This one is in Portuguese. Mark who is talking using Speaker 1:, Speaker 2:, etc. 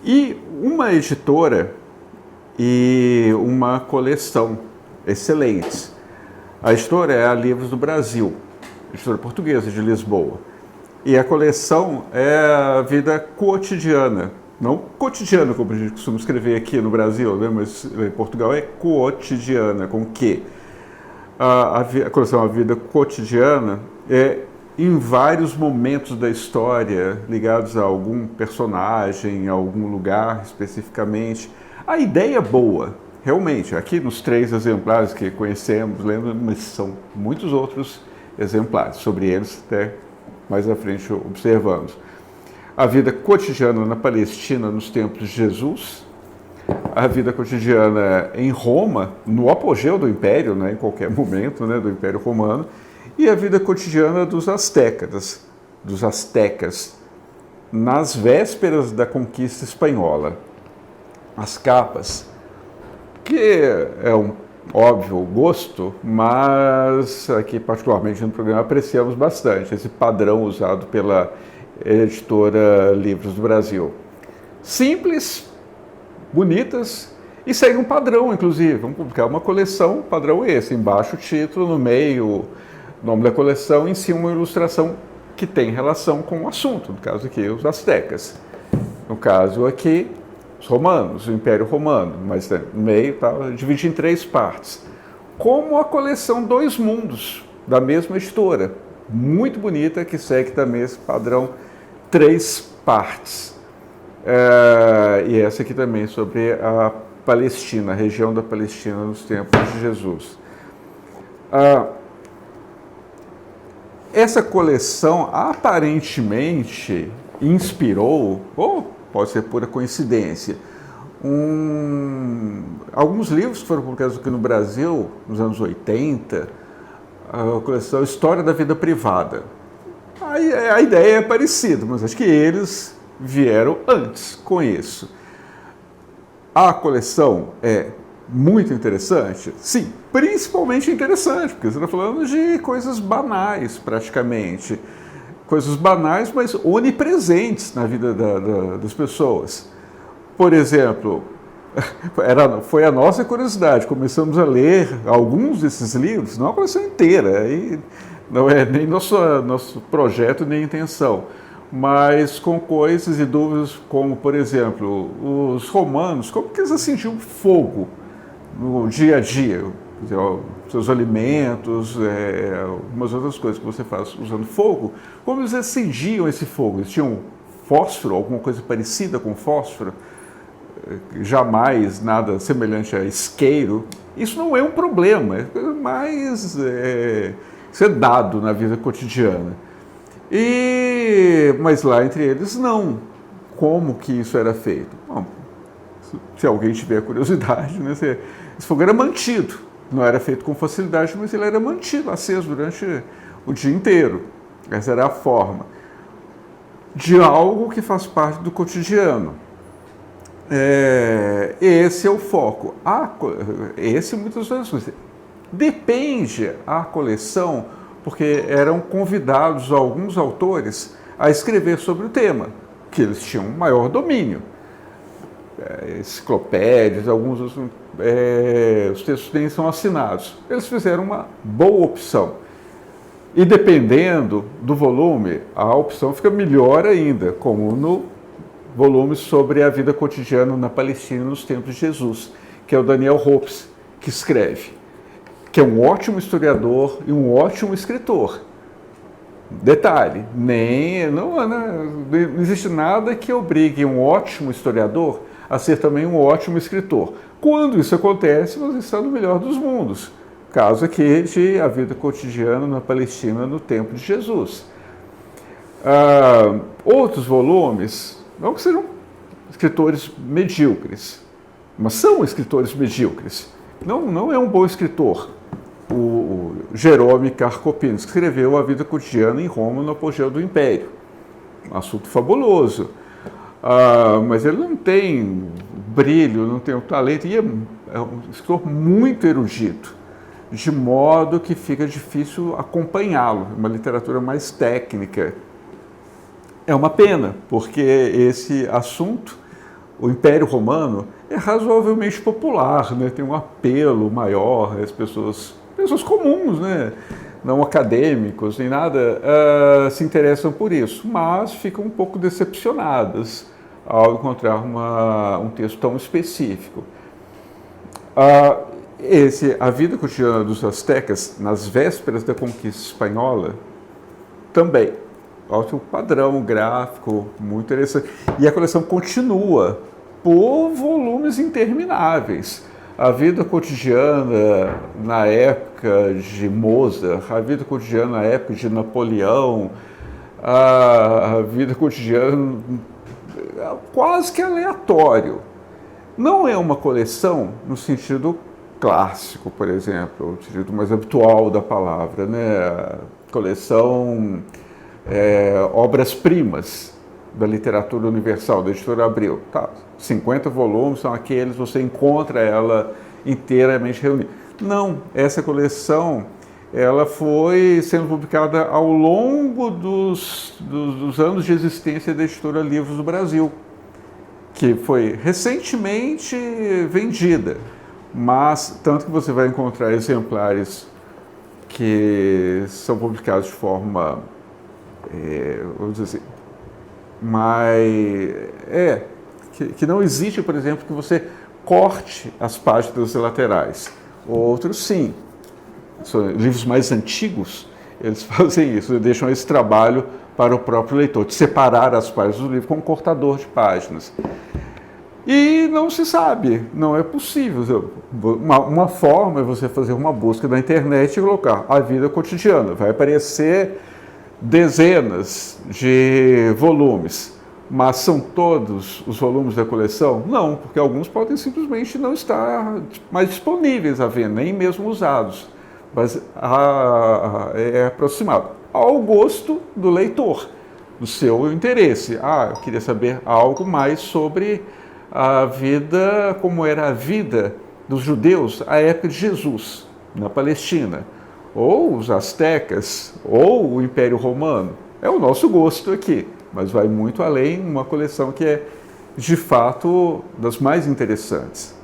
Speaker 1: E uma editora e uma coleção excelentes. A editora é a Livros do Brasil, editora portuguesa de Lisboa. E a coleção é a vida cotidiana, não cotidiana como a gente costuma escrever aqui no Brasil, né? Mas em Portugal é cotidiana, com Q. A coleção A Vida Cotidiana é em vários momentos da história ligados a algum personagem, a algum lugar especificamente. A ideia é boa, realmente. Aqui nos 3 exemplares que conhecemos, lembra, mas são muitos outros exemplares. Sobre eles, até mais à frente observamos. A vida cotidiana na Palestina nos tempos de Jesus. A vida cotidiana em Roma, no apogeu do Império, né, em qualquer momento, né, do Império Romano. E a vida cotidiana dos astecas, nas vésperas da conquista espanhola. As capas, que é um óbvio gosto, mas aqui particularmente no programa apreciamos bastante esse padrão usado pela editora Livros do Brasil. Simples, bonitas e segue um padrão, inclusive. Vamos publicar uma coleção, padrão esse, embaixo o título, no meio o nome da coleção, em cima uma ilustração que tem relação com o assunto, no caso aqui os astecas. No caso aqui, os romanos, o Império Romano, mas no meio tá, divide em 3 partes. Como a coleção Dois Mundos, da mesma editora, muito bonita, que segue também esse padrão 3 partes. E essa aqui também sobre a Palestina, a região da Palestina nos tempos de Jesus. Essa coleção aparentemente inspirou, ou pode ser pura coincidência, alguns livros que foram publicados aqui no Brasil nos anos 80, a coleção História da Vida Privada. A ideia é parecida, mas acho que eles vieram antes com isso. A coleção é muito interessante? Sim, principalmente interessante, porque você está falando de coisas banais, praticamente. Coisas banais, mas onipresentes na vida das pessoas. Por exemplo, foi a nossa curiosidade, começamos a ler alguns desses livros, não a coleção inteira, aí não é nem nosso projeto nem intenção, mas com coisas e dúvidas como, por exemplo, os romanos, como que eles sentiam fogo no dia a dia, seus alimentos, algumas outras coisas que você faz usando fogo, como eles acendiam esse fogo? Eles tinham fósforo, alguma coisa parecida com fósforo? Jamais nada semelhante a isqueiro. Isso não é um problema, é coisa mais isso é dado na vida cotidiana. Mas lá entre eles não. Como que isso era feito? Bom, se alguém tiver curiosidade, né, esse fogo era mantido. Não era feito com facilidade, mas ele era mantido aceso durante o dia inteiro. Essa era a forma de algo que faz parte do cotidiano. Esse é o foco. Esse muitas vezes depende a coleção, porque eram convidados alguns autores a escrever sobre o tema, que eles tinham um maior domínio. Enciclopédias, alguns os textos nem são assinados. Eles fizeram uma boa opção. E dependendo do volume, a opção fica melhor ainda, como no volume sobre a vida cotidiana na Palestina nos tempos de Jesus, que é o Daniel Hopes que escreve, que é um ótimo historiador e um ótimo escritor. Detalhe, não existe nada que obrigue um ótimo historiador a ser também um ótimo escritor. Quando isso acontece, você está no melhor dos mundos. Caso aqui de A Vida Cotidiana na Palestina no tempo de Jesus. Outros volumes, não que sejam escritores medíocres, mas são escritores medíocres. Não é um bom escritor. O Jerome Carcopinos, que escreveu A Vida Cotidiana em Roma no apogeu do Império. Um assunto fabuloso. Mas ele não tem brilho, não tem o talento, e é um escritor muito erudito, de modo que fica difícil acompanhá-lo, uma literatura mais técnica. É uma pena, porque esse assunto o Império Romano é razoavelmente popular, né? Tem um apelo maior, as pessoas comuns, né? Não acadêmicos nem nada, se interessam por isso, mas ficam um pouco decepcionadas ao encontrar um texto tão específico. A vida cotidiana dos astecas, nas vésperas da conquista espanhola, também. Alto padrão gráfico, muito interessante. E a coleção continua por volumes intermináveis. A vida cotidiana na época de Mozart, a vida cotidiana na época de Napoleão, a vida cotidiana quase que aleatório. Não é uma coleção no sentido clássico, por exemplo, o sentido mais habitual da palavra, né? A coleção obras-primas da literatura universal, da editora Abril. Tá, 50 volumes são aqueles, você encontra ela inteiramente reunida. Não, essa coleção ela foi sendo publicada ao longo dos anos de existência da editora Livros do Brasil, que foi recentemente vendida, mas tanto que você vai encontrar exemplares que são publicados de forma, vamos dizer assim, que não existe, por exemplo, que você corte as páginas laterais. Outros sim, são livros mais antigos, eles fazem isso, eles deixam esse trabalho para o próprio leitor, de separar as páginas do livro com um cortador de páginas. E não se sabe, não é possível. Uma forma é você fazer uma busca na internet e colocar a vida cotidiana. Vai aparecer dezenas de volumes, mas são todos os volumes da coleção? Não, porque alguns podem simplesmente não estar mais disponíveis à venda, nem mesmo usados. Mas é aproximado ao gosto do leitor, do seu interesse. Eu queria saber algo mais sobre a vida, como era a vida dos judeus à época de Jesus, na Palestina, ou os astecas, ou o Império Romano. É o nosso gosto aqui, mas vai muito além, uma coleção que é, de fato, das mais interessantes.